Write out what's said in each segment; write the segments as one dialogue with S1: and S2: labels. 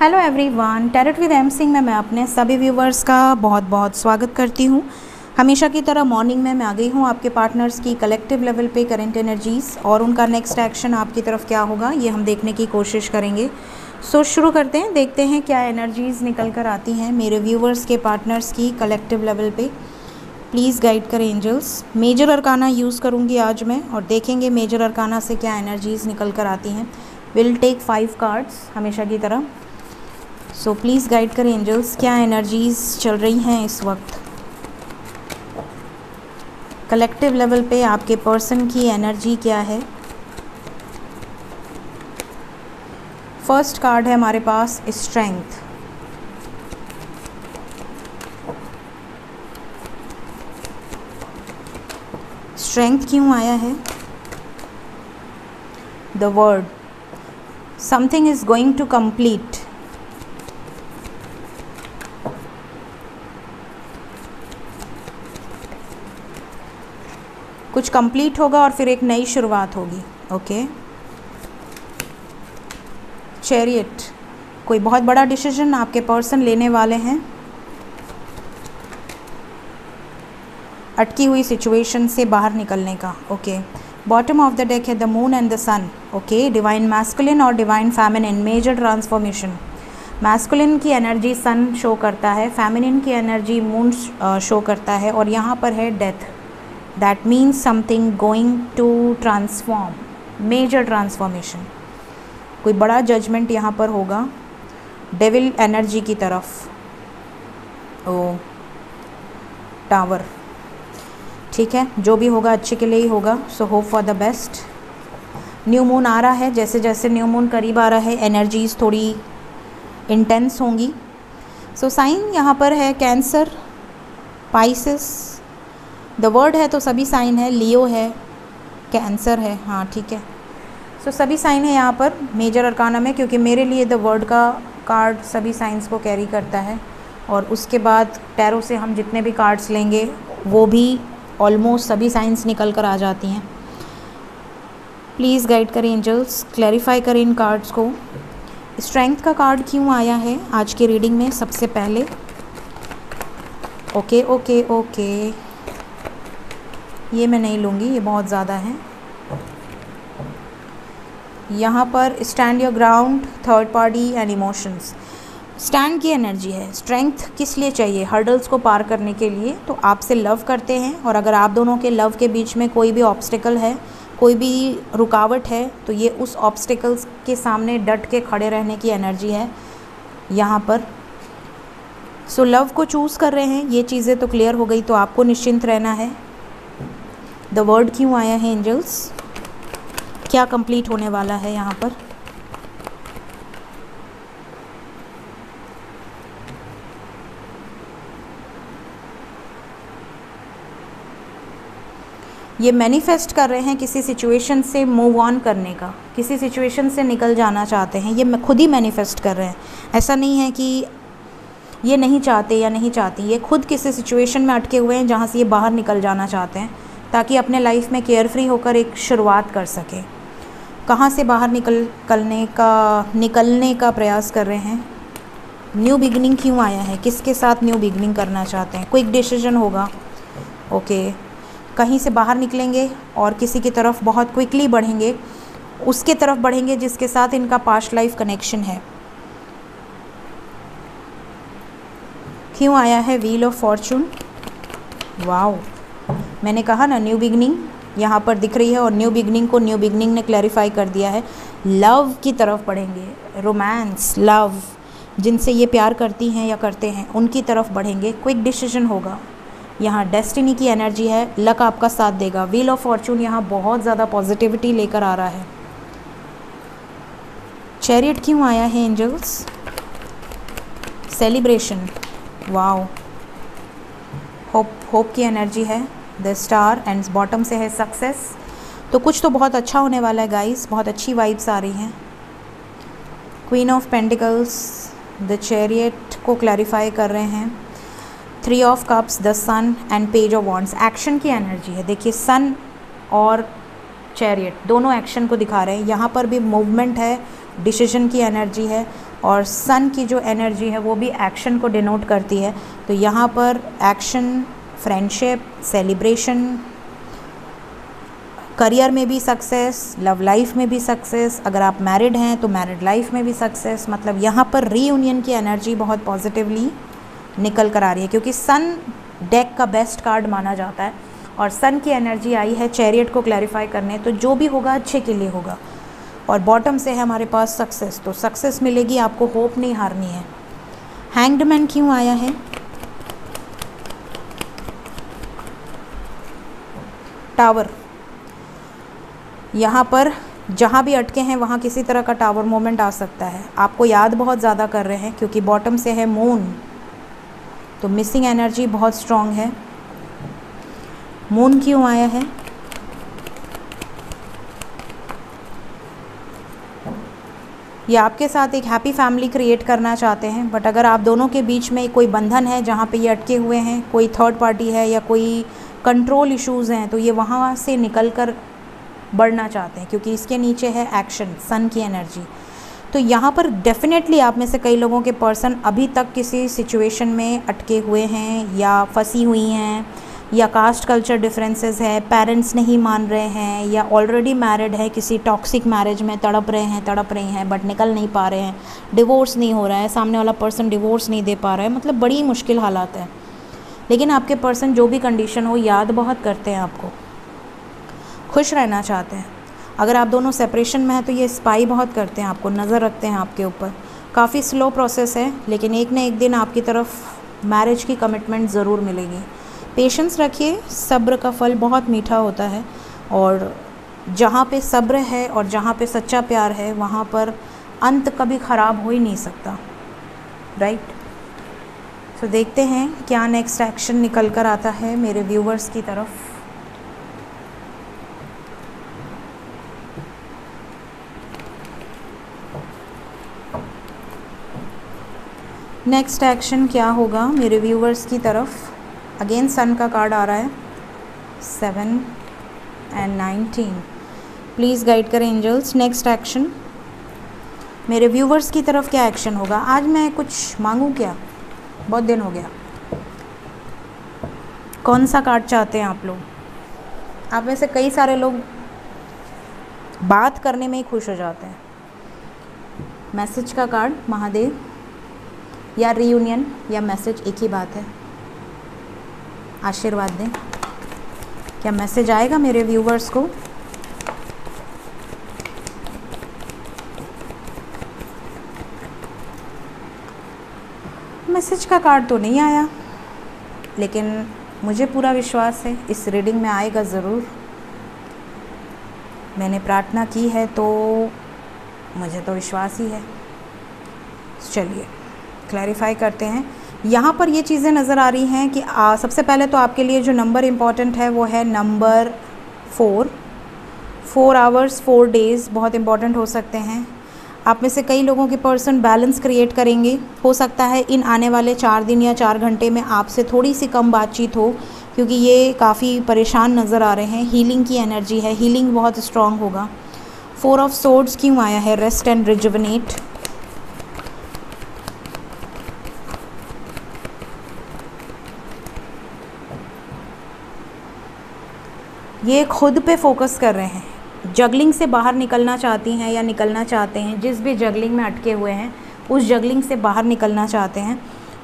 S1: Hello everyone, tarot with M Singh में मैं अपने सभी व्यूवर्स का बहुत बहुत स्वागत करती हूँ। हमेशा की तरह मॉर्निंग में मैं आ गई हूँ आपके पार्टनर्स की कलेक्टिव लेवल पे करंट एनर्जीज़ और उनका नेक्स्ट एक्शन आपकी तरफ क्या होगा ये हम देखने की कोशिश करेंगे। सो शुरू करते हैं, देखते हैं क्या एनर्जीज़ निकल कर आती हैं मेरे व्यूवर्स के पार्टनर्स की कलेक्टिव लेवल पे। प्लीज़ गाइड करें एंजल्स। मेजर अरकाना यूज़ करूँगी आज मैं और देखेंगे मेजर अरकाना से क्या एनर्जीज़ निकल कर आती हैं। विल टेक 5 कार्ड्स हमेशा की तरह। सो प्लीज़ गाइड करें एंजल्स, क्या एनर्जीज़ चल रही हैं इस वक्त कलेक्टिव लेवल पे, आपके पर्सन की एनर्जी क्या है। फर्स्ट कार्ड है हमारे पास स्ट्रेंथ। स्ट्रेंथ क्यों आया है? The word something is going to complete. कुछ कंप्लीट होगा और फिर एक नई शुरुआत होगी। ओके। चैरियट, कोई बहुत बड़ा डिसीजन आपके पर्सन लेने वाले हैं। अटकी हुई सिचुएशन से बाहर निकलने का। Okay. Bottom of the deck है the moon and the sun. Okay. Divine masculine और divine feminine, major transformation. Masculine की एनर्जी सन शो करता है, फेमिनिन की एनर्जी मून शो करता है और यहाँ पर है death. That means something going to transform, major transformation। कोई बड़ा जजमेंट यहाँ पर होगा डेविल एनर्जी की तरफ। ओ टावर, ठीक है, जो भी होगा अच्छे के लिए ही होगा। So hope for the best. New moon आ रहा है, जैसे जैसे न्यू मून करीब आ रहा है एनर्जीज थोड़ी इंटेंस होंगी। सो साइन यहाँ पर है कैंसर, पाइसिस। द वर्ड है तो सभी साइन है, लियो है, कैंसर है, हाँ ठीक है। सो सभी साइन है यहाँ पर मेजर अरकाना में, क्योंकि मेरे लिए द वर्ड का कार्ड सभी साइंस को कैरी करता है और उसके बाद टैरो से हम जितने भी कार्ड्स लेंगे वो भी ऑलमोस्ट सभी साइंस निकल कर आ जाती हैं। प्लीज़ गाइड करें एंजल्स, क्लैरिफाई करें इन कार्ड्स को। स्ट्रेंथ का कार्ड क्यों आया है आज की रीडिंग में सबसे पहले? ओके ओके ओके, ये मैं नहीं लूँगी, ये बहुत ज़्यादा है। यहाँ पर stand your ground, third party and emotions. Stand की एनर्जी है। स्ट्रेंथ किस लिए चाहिए? हर्डल्स को पार करने के लिए। तो आपसे लव करते हैं और अगर आप दोनों के लव के बीच में कोई भी ऑब्स्टिकल है, कोई भी रुकावट है, तो ये उस ऑब्स्टिकल्स के सामने डट के खड़े रहने की एनर्जी है यहाँ पर। सो लव को चूज़ कर रहे हैं, ये चीज़ें तो क्लियर हो गई, तो आपको निश्चिंत रहना है। द वर्ड क्यों आया है एंजल्स? क्या कंप्लीट होने वाला है यहाँ पर? ये मैनिफेस्ट कर रहे हैं किसी सिचुएशन से मूव ऑन करने का, किसी सिचुएशन से निकल जाना चाहते हैं। ये खुद ही मैनिफेस्ट कर रहे हैं, ऐसा नहीं है कि ये नहीं चाहते या नहीं चाहती, ये खुद किसी सिचुएशन में अटके हुए हैं जहाँ से ये बाहर निकल जाना चाहते हैं ताकि अपने लाइफ में केयर फ्री होकर एक शुरुआत कर सकें। कहाँ से बाहर निकलने का प्रयास कर रहे हैं। न्यू बिगनिंग क्यों आया है? किसके साथ न्यू बिगनिंग करना चाहते हैं? क्विक डिसीजन होगा। ओके। कहीं से बाहर निकलेंगे और किसी की तरफ बहुत क्विकली बढ़ेंगे, उसके तरफ बढ़ेंगे जिसके साथ इनका पास्ट लाइफ कनेक्शन है। क्यों आया है व्हील ऑफ फॉर्चून? वाओ, मैंने कहा ना न्यू बिगनिंग यहाँ पर दिख रही है और न्यू बिगनिंग को न्यू बिगनिंग ने क्लैरिफाई कर दिया है। लव की तरफ बढ़ेंगे, रोमांस, लव, जिनसे ये प्यार करती हैं या करते हैं उनकी तरफ बढ़ेंगे। क्विक डिसीजन होगा। यहाँ डेस्टिनी की एनर्जी है, लक आपका साथ देगा। व्हील ऑफ फॉर्चून यहाँ बहुत ज़्यादा पॉजिटिविटी लेकर आ रहा है। चैरियट क्यों आया है एंजल्स? सेलिब्रेशन, वाओ, होप की एनर्जी है। द स्टार एंड बॉटम से है सक्सेस। तो कुछ तो बहुत अच्छा होने वाला है गाइस, बहुत अच्छी वाइब्स आ रही हैं। Queen of pentacles, the chariot को क्लैरिफाई कर रहे हैं। 3 of cups, the sun and page of wands, action की एनर्जी है। देखिए सन और चैरियट दोनों एक्शन को दिखा रहे हैं। यहाँ पर भी मूवमेंट है, डिसीजन की एनर्जी है। और सन की जो एनर्जी है वो भी एक्शन को डिनोट करती है। तो यहाँ पर एक्शन, फ्रेंडशिप, सेलिब्रेशन, करियर में भी सक्सेस, लव लाइफ में भी सक्सेस, अगर आप मैरिड हैं तो मैरिड लाइफ में भी सक्सेस। मतलब यहाँ पर रीयूनियन की एनर्जी बहुत पॉजिटिवली निकल कर आ रही है, क्योंकि सन डेक का बेस्ट कार्ड माना जाता है और सन की एनर्जी आई है चैरियट को क्लैरिफाई करने। तो जो भी होगा अच्छे के लिए होगा। और बॉटम से है हमारे पास सक्सेस, तो सक्सेस मिलेगी आपको, होप नहीं हारनी है। हैंग्ड मैन क्यों आया है? टावर, यहाँ पर जहाँ भी अटके हैं वहाँ किसी तरह का टावर मोमेंट आ सकता है। आपको याद बहुत ज़्यादा कर रहे हैं, क्योंकि बॉटम से है मून, तो मिसिंग एनर्जी बहुत स्ट्रॉन्ग है। मून क्यों आया है? ये आपके साथ एक हैप्पी फैमिली क्रिएट करना चाहते हैं, बट अगर आप दोनों के बीच में कोई बंधन है जहाँ पे ये अटके हुए हैं, कोई थर्ड पार्टी है या कोई कंट्रोल इश्यूज़ हैं, तो ये वहाँ से निकल कर बढ़ना चाहते हैं, क्योंकि इसके नीचे है एक्शन, सन की एनर्जी। तो यहाँ पर डेफिनेटली आप में से कई लोगों के पर्सन अभी तक किसी सिचुएशन में अटके हुए हैं या फंसी हुई हैं, या कास्ट कल्चर डिफरेंसेस है, पेरेंट्स नहीं मान रहे हैं, या ऑलरेडी मैरिड है, किसी टॉक्सिक मैरिज में तड़प रही हैं बट निकल नहीं पा रहे हैं, डिवोर्स नहीं हो रहा है, सामने वाला पर्सन डिवोर्स नहीं दे पा रहा है, मतलब बड़ी मुश्किल हालात है। लेकिन आपके पर्सन जो भी कंडीशन हो याद बहुत करते हैं आपको, खुश रहना चाहते हैं। अगर आप दोनों सेपरेशन में हैं तो ये स्पाई बहुत करते हैं, आपको नज़र रखते हैं आपके ऊपर। काफ़ी स्लो प्रोसेस है, लेकिन एक न एक दिन आपकी तरफ मैरिज की कमिटमेंट ज़रूर मिलेगी। पेशेंस रखिए, सब्र का फल बहुत मीठा होता है, और जहाँ पे सब्र है और जहाँ पे सच्चा प्यार है वहाँ पर अंत कभी ख़राब हो ही नहीं सकता, राइट। तो देखते हैं क्या नेक्स्ट एक्शन निकल कर आता है मेरे व्यूवर्स की तरफ। नेक्स्ट एक्शन क्या होगा मेरे व्यूवर्स की तरफ। अगेन सन का कार्ड आ रहा है, 7 and 19। प्लीज़ गाइड करें एंजल्स, नेक्स्ट एक्शन मेरे व्यूवर्स की तरफ क्या एक्शन होगा। आज मैं कुछ मांगूँ क्या? बहुत दिन हो गया। कौन सा कार्ड चाहते हैं आप लोग? आप में से कई सारे लोग बात करने में ही खुश हो जाते हैं। मैसेज का कार्ड, महादेव, या रीयूनियन या मैसेज एक ही बात है। आशीर्वाद दें, क्या मैसेज आएगा मेरे व्यूवर्स को? मैसेज का कार्ड तो नहीं आया, लेकिन मुझे पूरा विश्वास है इस रीडिंग में आएगा ज़रूर। मैंने प्रार्थना की है तो मुझे तो विश्वास ही है। चलिए क्लैरिफाई करते हैं। यहाँ पर ये चीज़ें नज़र आ रही हैं कि सबसे पहले तो आपके लिए जो नंबर इम्पॉर्टेंट है वो है नंबर 4 आवर्स 4 डेज़ बहुत इम्पॉर्टेंट हो सकते हैं। आप में से कई लोगों के पर्सन बैलेंस क्रिएट करेंगे। हो सकता है इन आने वाले 4 दिन या 4 घंटे में आपसे थोड़ी सी कम बातचीत हो, क्योंकि ये काफ़ी परेशान नज़र आ रहे हैं। हीलिंग की एनर्जी है, हीलिंग बहुत स्ट्रॉन्ग होगा। 4 ऑफ सोर्ड्स क्यों आया है? Rest and rejuvenate. ये खुद पे फोकस कर रहे हैं, जगलिंग से बाहर निकलना चाहती हैं या निकलना चाहते हैं। जिस भी जगलिंग में अटके हुए हैं उस जगलिंग से बाहर निकलना चाहते हैं।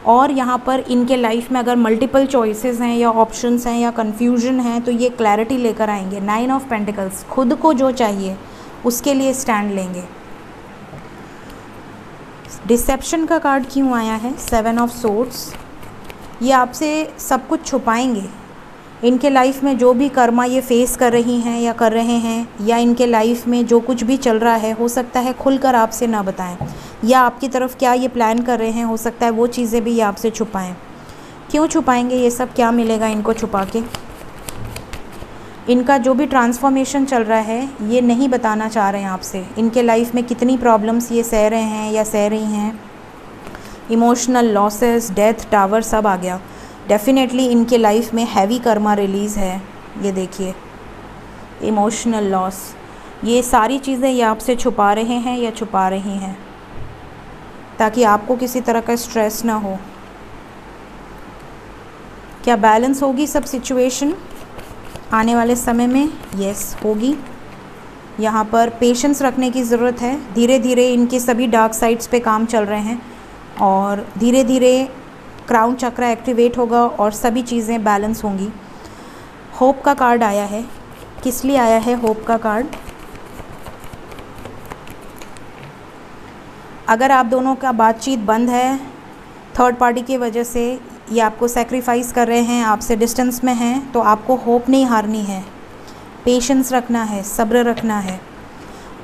S1: और यहाँ पर इनके लाइफ में अगर मल्टीपल चॉइसेस हैं या ऑप्शंस हैं या कन्फ्यूजन है तो ये क्लैरिटी लेकर आएंगे। 9 ऑफ पेंटिकल्स, खुद को जो चाहिए उसके लिए स्टैंड लेंगे। डिसेप्शन का कार्ड क्यों आया है? 7 ऑफ सोर्ड्स। ये आपसे सब कुछ छुपाएंगे। इनके लाइफ में जो भी कर्मा ये फेस कर रही हैं या कर रहे हैं, या इनके लाइफ में जो कुछ भी चल रहा है, हो सकता है खुलकर आपसे ना बताएं, या आपकी तरफ क्या ये प्लान कर रहे हैं, हो सकता है वो चीज़ें भी ये आपसे छुपाएं। क्यों छुपाएंगे ये सब? क्या मिलेगा इनको छुपा के? इनका जो भी ट्रांसफॉर्मेशन चल रहा है ये नहीं बताना चाह रहे हैं आपसे। इनके लाइफ में कितनी प्रॉब्लम्स ये सह रहे हैं या सह रही हैं। इमोशनल लॉसेस, डेथ, टावर सब आ गया। डेफिनेटली इनके लाइफ में हैवी कर्मा रिलीज़ है। ये देखिए, इमोशनल लॉस, ये सारी चीज़ें ये आपसे छुपा रहे हैं या छुपा रही हैं। ताकि आपको किसी तरह का स्ट्रेस ना हो। क्या बैलेंस होगी सब सिचुएशन आने वाले समय में? यस होगी। यहाँ पर पेशेंस रखने की ज़रूरत है। धीरे धीरे इनके सभी डार्क साइड्स पे काम चल रहे हैं और धीरे धीरे क्राउन चक्र एक्टिवेट होगा और सभी चीज़ें बैलेंस होंगी। होप का कार्ड आया है। किस लिए आया है होप का कार्ड? अगर आप दोनों का बातचीत बंद है थर्ड पार्टी की वजह से, ये आपको सेक्रीफाइस कर रहे हैं, आपसे डिस्टेंस में हैं, तो आपको होप नहीं हारनी है, पेशेंस रखना है, सब्र रखना है।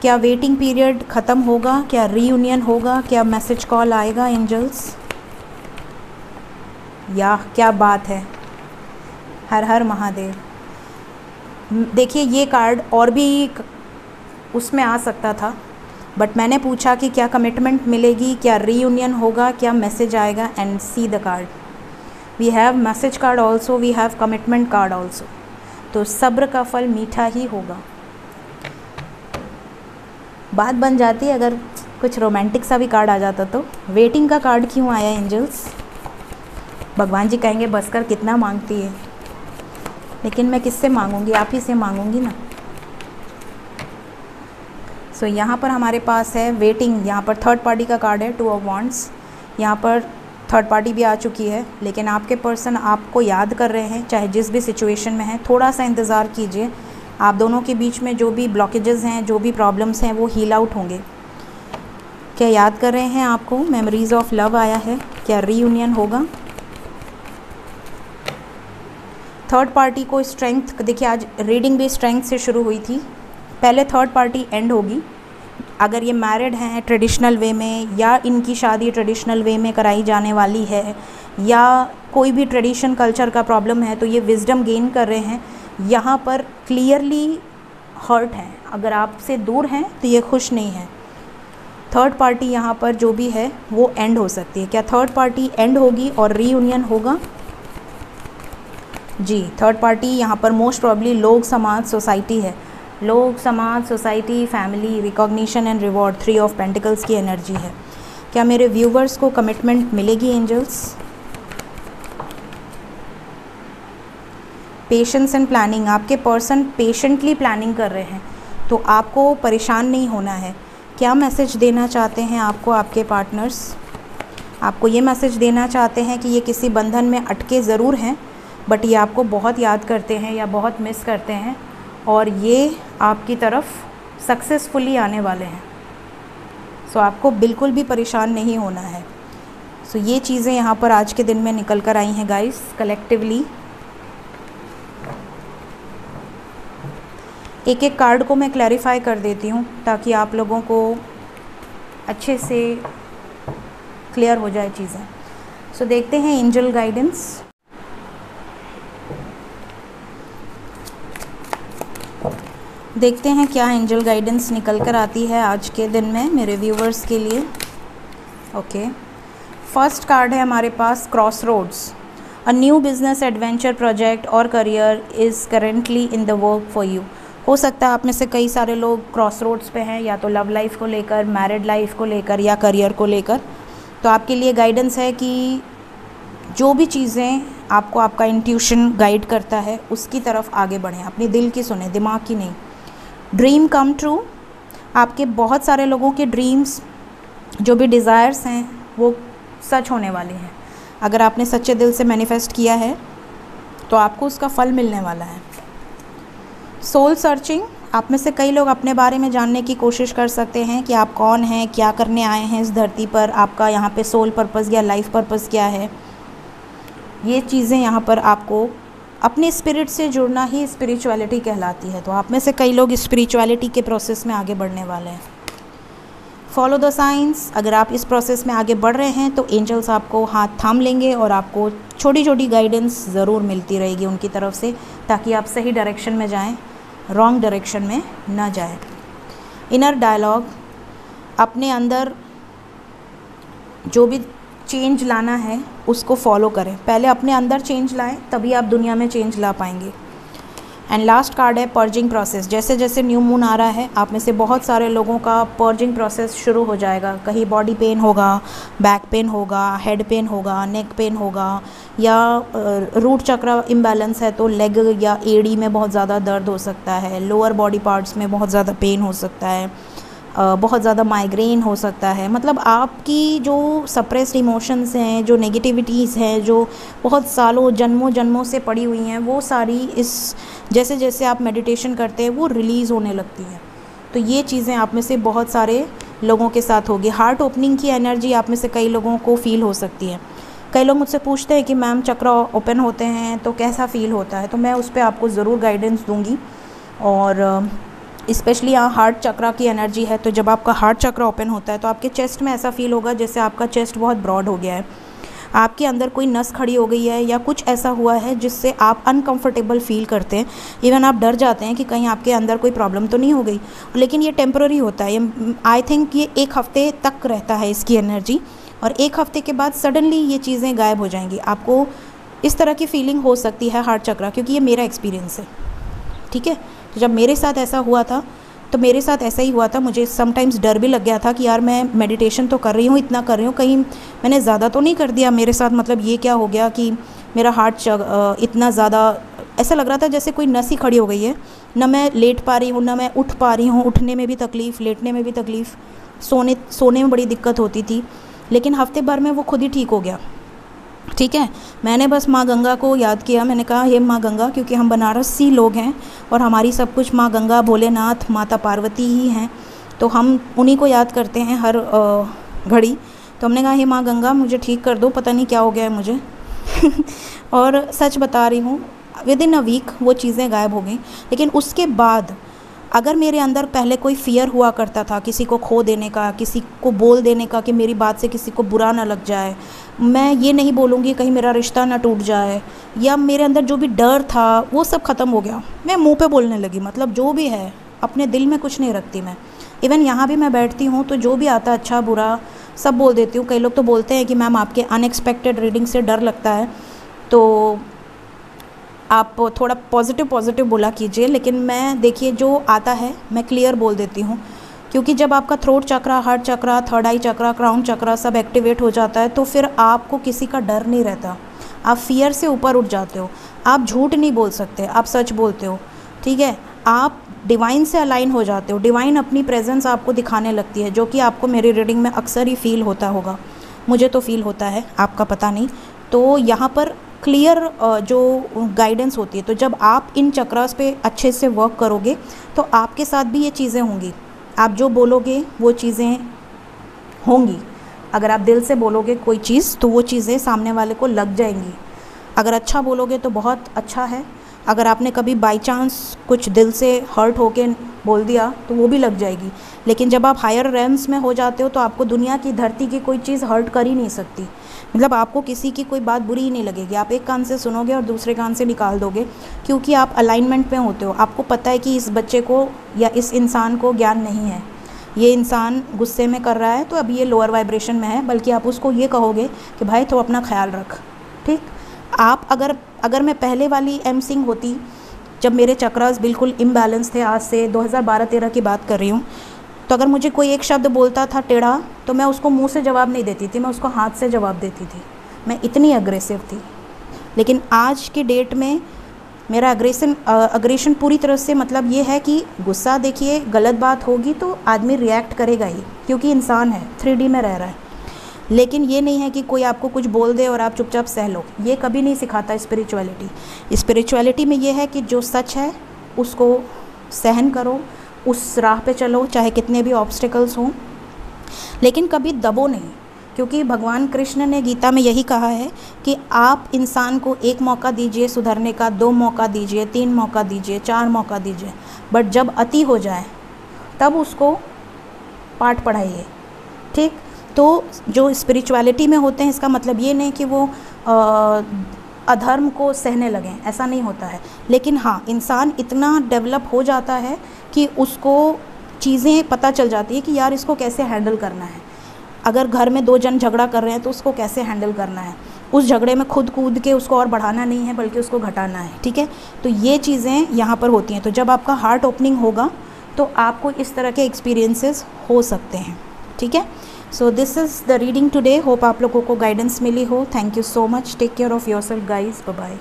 S1: क्या वेटिंग पीरियड ख़त्म होगा? क्या रीयूनियन होगा? क्या मैसेज कॉल आएगा एंजल्स? या क्या बात है, हर हर महादेव। देखिए ये कार्ड और भी उसमें आ सकता था, बट मैंने पूछा कि क्या कमिटमेंट मिलेगी, क्या रीयूनियन होगा, क्या मैसेज आएगा, and see the card. We have message card also, we have commitment card also. तो सब्र का फल मीठा ही होगा। बात बन जाती है अगर कुछ रोमांटिक सा भी कार्ड आ जाता तो। वेटिंग का कार्ड क्यों आया एंजल्स? भगवान जी कहेंगे बस कर, कितना मांगती है। लेकिन मैं किससे मांगूंगी? आप ही से मांगूंगी ना। सो यहाँ पर हमारे पास है वेटिंग। यहाँ पर थर्ड पार्टी का कार्ड है, 2 ऑफ वॉन्ड्स। यहाँ पर थर्ड पार्टी भी आ चुकी है, लेकिन आपके पर्सन आपको याद कर रहे हैं, चाहे जिस भी सिचुएशन में है। थोड़ा सा इंतज़ार कीजिए, आप दोनों के बीच में जो भी ब्लॉकेजेस हैं, जो भी प्रॉब्लम्स हैं, वो हील आउट होंगे। क्या याद कर रहे हैं आपको? मेमोरीज ऑफ लव आया है। क्या रीयूनियन होगा? थर्ड पार्टी को स्ट्रेंथ, देखिए आज रीडिंग भी स्ट्रेंथ से शुरू हुई थी। पहले थर्ड पार्टी एंड होगी। अगर ये मैरिड हैं ट्रेडिशनल वे में, या इनकी शादी ट्रेडिशनल वे में कराई जाने वाली है, या कोई भी ट्रेडिशन कल्चर का प्रॉब्लम है, तो ये विजडम गेन कर रहे हैं। यहाँ पर क्लियरली हर्ट हैं। अगर आपसे दूर हैं तो ये खुश नहीं है। थर्ड पार्टी यहाँ पर जो भी है वो एंड हो सकती है। क्या थर्ड पार्टी एंड होगी और रीयूनियन होगा? जी, थर्ड पार्टी यहाँ पर मोस्ट प्रॉब्ली लोग, समाज, सोसाइटी है। लोग, समाज, society, family, recognition and reward, 3 of pentacles की एनर्जी है। क्या मेरे व्यूवर्स को कमिटमेंट मिलेगी एंजल्स? Patience and planning. आपके पर्सन पेशेंटली प्लानिंग कर रहे हैं, तो आपको परेशान नहीं होना है। क्या मैसेज देना चाहते हैं आपको आपके पार्टनर्स? आपको ये मैसेज देना चाहते हैं कि ये किसी बंधन में अटके ज़रूर हैं, बट ये आपको बहुत याद करते हैं या बहुत मिस करते हैं, और ये आपकी तरफ सक्सेसफुली आने वाले हैं। सो आपको बिल्कुल भी परेशान नहीं होना है। सो ये चीज़ें यहाँ पर आज के दिन में निकल कर आई हैं गाइस, कलेक्टिवली। एक एक कार्ड को मैं क्लैरिफाई कर देती हूँ ताकि आप लोगों को अच्छे से क्लियर हो जाए चीज़ें। सो देखते हैं एंजल गाइडेंस। देखते हैं क्या एंजल गाइडेंस निकल कर आती है आज के दिन में मेरे व्यूवर्स के लिए। ओके, फर्स्ट कार्ड है हमारे पास crossroads. A new business, adventure, project और career is currently in the work for you. हो सकता है आप में से कई सारे लोग क्रॉस रोड्स पे हैं, या तो लव लाइफ को लेकर, मैरिड लाइफ को लेकर, या करियर को लेकर। तो आपके लिए गाइडेंस है कि जो भी चीज़ें आपको आपका इंट्यूशन गाइड करता है उसकी तरफ आगे बढ़ें, अपने दिल की सुने, दिमाग की नहीं। Dream come true. आपके बहुत सारे लोगों के ड्रीम्स, जो भी डिज़ायर्स हैं, वो सच होने वाले हैं। अगर आपने सच्चे दिल से मैनिफेस्ट किया है तो आपको उसका फल मिलने वाला है। Soul searching. आप में से कई लोग अपने बारे में जानने की कोशिश कर सकते हैं कि आप कौन हैं, क्या करने आए हैं इस धरती पर, आपका यहाँ पे सोल पर्पस या लाइफ पर्पस क्या है। ये चीज़ें यहाँ पर आपको अपने स्पिरिट से जुड़ना ही स्पिरिचुअलिटी कहलाती है। तो आप में से कई लोग स्पिरिचुअलिटी के प्रोसेस में आगे बढ़ने वाले हैं। Follow the science. अगर आप इस प्रोसेस में आगे बढ़ रहे हैं तो एंजल्स आपको हाथ थाम लेंगे और आपको छोटी छोटी गाइडेंस ज़रूर मिलती रहेगी उनकी तरफ से, ताकि आप सही डायरेक्शन में जाएं, रॉन्ग डायरेक्शन में ना जाएं। Inner dialogue. अपने अंदर जो भी चेंज लाना है उसको फॉलो करें। पहले अपने अंदर चेंज लाएं, तभी आप दुनिया में चेंज ला पाएंगे। एंड लास्ट कार्ड है पर्जिंग प्रोसेस। जैसे जैसे न्यू मून आ रहा है आप में से बहुत सारे लोगों का पर्जिंग प्रोसेस शुरू हो जाएगा। कहीं बॉडी पेन होगा, बैक पेन होगा, हेड पेन होगा, नेक पेन होगा, या रूट चक्र इम्बैलेंस है तो लेग या एड़ी में बहुत ज़्यादा दर्द हो सकता है, लोअर बॉडी पार्ट्स में बहुत ज़्यादा पेन हो सकता है, बहुत ज़्यादा माइग्रेन हो सकता है। मतलब आपकी जो सप्रेस्ड इमोशंस हैं, जो नेगेटिविटीज़ हैं, जो बहुत सालों जन्मों से पड़ी हुई हैं, वो सारी इस जैसे जैसे आप मेडिटेशन करते हैं वो रिलीज़ होने लगती हैं। तो ये चीज़ें आप में से बहुत सारे लोगों के साथ होगी। हार्ट ओपनिंग की एनर्जी आप में से कई लोगों को फ़ील हो सकती है। कई लोग मुझसे पूछते हैं कि मैम चक्र ओपन होते हैं तो कैसा फ़ील होता है, तो मैं उस पर आपको ज़रूर गाइडेंस दूँगी। और स्पेशली यहाँ हार्ट चक्र की एनर्जी है, तो जब आपका हार्ट चक्र ओपन होता है तो आपके चेस्ट में ऐसा फील होगा जैसे आपका चेस्ट बहुत ब्रॉड हो गया है, आपके अंदर कोई नस खड़ी हो गई है या कुछ ऐसा हुआ है जिससे आप अनकंफर्टेबल फील करते हैं। इवन आप डर जाते हैं कि कहीं आपके अंदर कोई प्रॉब्लम तो नहीं हो गई। लेकिन ये टेम्पररी होता है, ये आई थिंक ये 1 हफ़्ते तक रहता है इसकी एनर्जी, और 1 हफ़्ते के बाद सडनली ये चीज़ें गायब हो जाएंगी। आपको इस तरह की फीलिंग हो सकती है हार्ट चक्र, क्योंकि ये मेरा एक्सपीरियंस है, ठीक है। तो जब मेरे साथ ऐसा हुआ था तो मेरे साथ ऐसा ही हुआ था। मुझे समटाइम्स डर भी लग गया था कि यार मैं मेडिटेशन तो कर रही हूँ, इतना कर रही हूँ, कहीं मैंने ज़्यादा तो नहीं कर दिया मेरे साथ। मतलब ये क्या हो गया कि मेरा हार्ट इतना ज़्यादा, ऐसा लग रहा था जैसे कोई नस ही खड़ी हो गई है। ना मैं लेट पा रही हूँ, ना मैं उठ पा रही हूँ, उठने में भी तकलीफ़, लेटने में भी तकलीफ़, सोने में बड़ी दिक्कत होती थी। लेकिन हफ्ते भर में वो खुद ही ठीक हो गया, ठीक है। मैंने बस माँ गंगा को याद किया, मैंने कहा हे माँ गंगा, क्योंकि हम बनारसी लोग हैं और हमारी सब कुछ माँ गंगा, भोलेनाथ, माता पार्वती ही हैं, तो हम उन्हीं को याद करते हैं हर घड़ी। तो हमने कहा हे माँ गंगा मुझे ठीक कर दो, पता नहीं क्या हो गया है मुझे और सच बता रही हूँ विद इन अ वीक वो चीज़ें गायब हो गई। लेकिन उसके बाद अगर मेरे अंदर पहले कोई फ़ियर हुआ करता था किसी को खो देने का, किसी को बोल देने का कि मेरी बात से किसी को बुरा ना लग जाए, मैं ये नहीं बोलूँगी कहीं मेरा रिश्ता ना टूट जाए, या मेरे अंदर जो भी डर था वो सब ख़त्म हो गया। मैं मुंह पे बोलने लगी, मतलब जो भी है अपने दिल में कुछ नहीं रखती मैं। इवन यहाँ भी मैं बैठती हूँ तो जो भी आता अच्छा बुरा सब बोल देती हूँ। कई लोग तो बोलते हैं कि मैम आपके अनएक्सपेक्टेड रीडिंग से डर लगता है तो आप थोड़ा पॉजिटिव बोला कीजिए। लेकिन मैं देखिए जो आता है मैं क्लियर बोल देती हूँ, क्योंकि जब आपका थ्रोट चक्र, हार्ट चक्र, थर्ड आई चक्र, क्राउन चक्र सब एक्टिवेट हो जाता है तो फिर आपको किसी का डर नहीं रहता। आप फियर से ऊपर उठ जाते हो, आप झूठ नहीं बोल सकते, आप सच बोलते हो, ठीक है। आप डिवाइन से अलाइन हो जाते हो, डिवाइन अपनी प्रेजेंस आपको दिखाने लगती है, जो कि आपको मेरी रीडिंग में अक्सर ही फील होता होगा। मुझे तो फील होता है, आपका पता नहीं। तो यहाँ पर क्लियर जो गाइडेंस होती है, तो जब आप इन चक्रास पे अच्छे से वर्क करोगे तो आपके साथ भी ये चीज़ें होंगी। आप जो बोलोगे वो चीज़ें होंगी। अगर आप दिल से बोलोगे कोई चीज़ तो वो चीज़ें सामने वाले को लग जाएंगी। अगर अच्छा बोलोगे तो बहुत अच्छा है, अगर आपने कभी बाई चांस कुछ दिल से हर्ट होके बोल दिया तो वो भी लग जाएगी। लेकिन जब आप हायर रेम्स में हो जाते हो तो आपको दुनिया की धरती की कोई चीज़ हर्ट कर ही नहीं सकती। मतलब आपको किसी की कोई बात बुरी ही नहीं लगेगी। आप एक कान से सुनोगे और दूसरे कान से निकाल दोगे, क्योंकि आप अलाइनमेंट में होते हो। आपको पता है कि इस बच्चे को या इस इंसान को ज्ञान नहीं है, ये इंसान गुस्से में कर रहा है तो अभी ये लोअर वाइब्रेशन में है, बल्कि आप उसको ये कहोगे कि भाई तो अपना ख्याल रख, ठीक। आप अगर मैं पहले वाली एम सिंह होती, जब मेरे चक्रास बिल्कुल इम्बैलेंस थे, आज से 2012-13 की बात कर रही हूँ, तो अगर मुझे कोई एक शब्द बोलता था टेढ़ा तो मैं उसको मुंह से जवाब नहीं देती थी, मैं उसको हाथ से जवाब देती थी। मैं इतनी अग्रेसिव थी। लेकिन आज के डेट में मेरा अग्रेशन पूरी तरह से मतलब ये है कि गुस्सा, देखिए गलत बात होगी तो आदमी रिएक्ट करेगा ही, क्योंकि इंसान है, 3D में रह रहा है। लेकिन ये नहीं है कि कोई आपको कुछ बोल दे और आप चुपचाप सह लो, ये कभी नहीं सिखाता स्पिरिचुअलिटी। स्पिरिचुअलिटी में ये है कि जो सच है उसको सहन करो, उस राह पे चलो, चाहे कितने भी ऑब्स्टिकल्स हों, लेकिन कभी दबो नहीं। क्योंकि भगवान कृष्ण ने गीता में यही कहा है कि आप इंसान को 1 मौका दीजिए सुधरने का, 2 मौका दीजिए, 3 मौका दीजिए, 4 मौका दीजिए, बट जब अति हो जाए तब उसको पाठ पढ़ाइए, ठीक। तो जो स्पिरिचुअलिटी में होते हैं इसका मतलब ये नहीं कि वो अधर्म को सहने लगें, ऐसा नहीं होता है। लेकिन हाँ, इंसान इतना डेवलप हो जाता है कि उसको चीज़ें पता चल जाती है कि यार इसको कैसे हैंडल करना है। अगर घर में 2 जन झगड़ा कर रहे हैं तो उसको कैसे हैंडल करना है। उस झगड़े में खुद कूद के उसको और बढ़ाना नहीं है, बल्कि उसको घटाना है, ठीक है। तो ये चीज़ें यहाँ पर होती हैं। तो जब आपका हार्ट ओपनिंग होगा तो आपको इस तरह के एक्सपीरियंसेस हो सकते हैं, ठीक है। So this is the reading today. Hope आप लोगों को गाइडेंस मिली हो। Thank you so much. Take care of yourself guys. Bye bye.